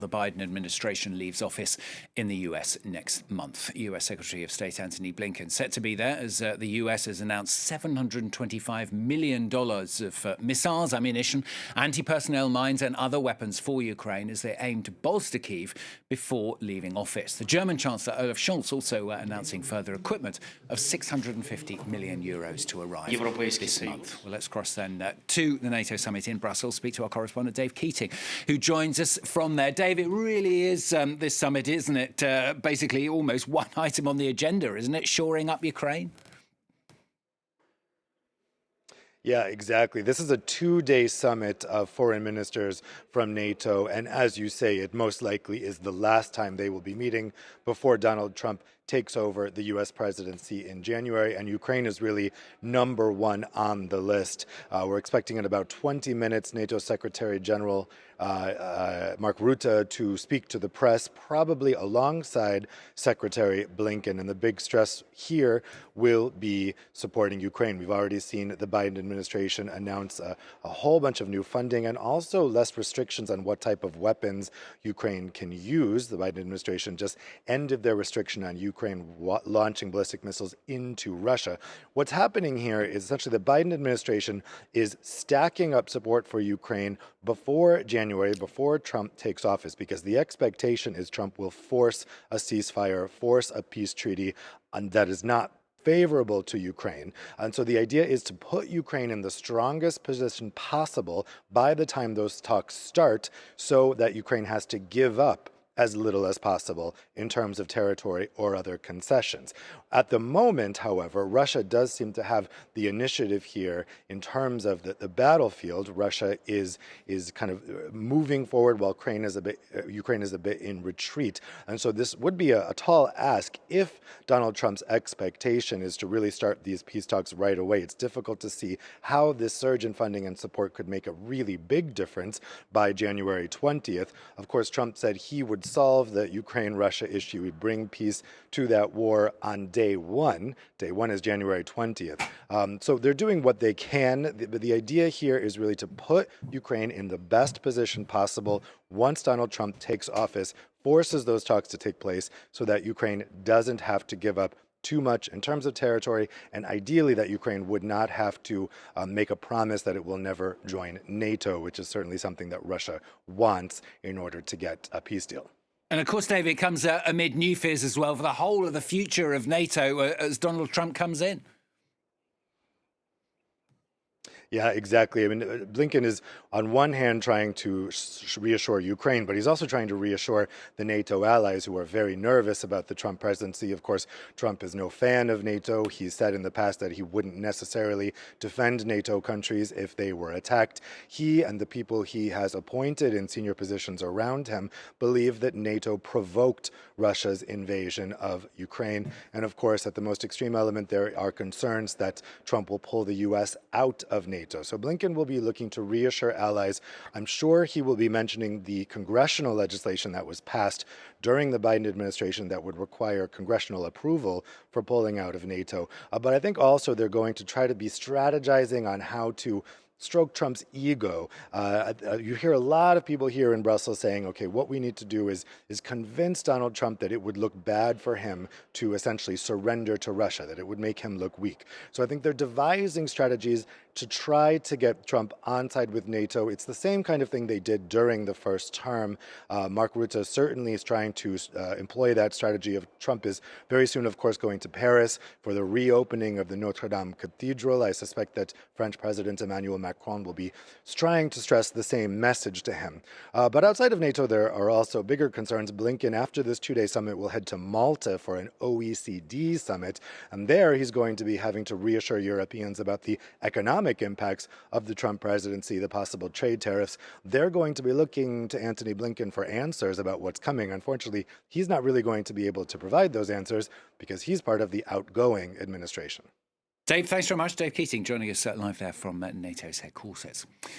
The Biden administration leaves office in the US next month. US Secretary of State Antony Blinken set to be there as the US has announced $725 million of missiles, ammunition, anti-personnel mines and other weapons for Ukraine as they aim to bolster Kyiv before leaving office. The German Chancellor Olaf Scholz also announcing further equipment of €650 million to arrive this month. Well, let's cross then to the NATO summit in Brussels, speak to our correspondent Dave Keating, who joins us from there. Dave, it really is this summit, isn't it? Basically almost one item on the agenda, isn't it? Shoring up Ukraine? Yeah, exactly. This is a two-day summit of foreign ministers from NATO. And as you say, it most likely is the last time they will be meeting before Donald Trump takes over the U.S. presidency in January. And Ukraine is really number one on the list. We're expecting in about 20 minutes NATO Secretary General Mark Rutte to speak to the press, probably alongside Secretary Blinken. And the big stress here will be supporting Ukraine. We've already seen the Biden administration announce a whole bunch of new funding and also less restrictions on what type of weapons Ukraine can use. The Biden administration just ended their restriction on Ukraine launching ballistic missiles into Russia. What's happening here is essentially the Biden administration is stacking up support for Ukraine before January, before Trump takes office, because the expectation is Trump will force a ceasefire, force a peace treaty, and that is not favorable to Ukraine. And so the idea is to put Ukraine in the strongest position possible by the time those talks start, so that Ukraine has to give up as little as possible in terms of territory or other concessions. At the moment, however, Russia does seem to have the initiative here in terms of the battlefield. Russia is kind of moving forward while Ukraine is a bit in retreat. And so this would be a tall ask if Donald Trump's expectation is to really start these peace talks right away. It's difficult to see how this surge in funding and support could make a really big difference by January 20th. Of course, Trump said he would solve the Ukraine-Russia issue. He'd bring peace to that war on day one. Day one is January 20th. So they're doing what they can. But the idea here is really to put Ukraine in the best position possible once Donald Trump takes office, forces those talks to take place so that Ukraine doesn't have to give up too much in terms of territory, and ideally that Ukraine would not have to make a promise that it will never join NATO, which is certainly something that Russia wants in order to get a peace deal. And of course, David, it comes amid new fears as well for the whole of the future of NATO as Donald Trump comes in. Yeah, exactly. I mean, Blinken is on one hand trying to reassure Ukraine, but he's also trying to reassure the NATO allies who are very nervous about the Trump presidency. Of course, Trump is no fan of NATO. He's said in the past that he wouldn't necessarily defend NATO countries if they were attacked. He and the people he has appointed in senior positions around him believe that NATO provoked Russia's invasion of Ukraine. And of course, at the most extreme element, there are concerns that Trump will pull the U.S. out of NATO. So Blinken will be looking to reassure allies. I'm sure he will be mentioning the congressional legislation that was passed during the Biden administration that would require congressional approval for pulling out of NATO. But I think also they're going to try to be strategizing on how to stroke Trump's ego. You hear a lot of people here in Brussels saying, okay, what we need to do is convince Donald Trump that it would look bad for him to essentially surrender to Russia, that it would make him look weak. So I think they're devising strategies to try to get Trump on side with NATO. It's the same kind of thing they did during the first term. Mark Rutte certainly is trying to employ that strategy. Of Trump is very soon, of course, going to Paris for the reopening of the Notre Dame Cathedral. I suspect that French President Emmanuel Macron will be trying to stress the same message to him. But outside of NATO, there are also bigger concerns. Blinken, after this two-day summit, will head to Malta for an OECD summit. And there he's going to be having to reassure Europeans about the economic impacts of the Trump presidency, the possible trade tariffs. They're going to be looking to Antony Blinken for answers about what's coming. Unfortunately, he's not really going to be able to provide those answers because he's part of the outgoing administration. Dave, thanks very much. Dave Keating joining us live there from NATO's headquarters.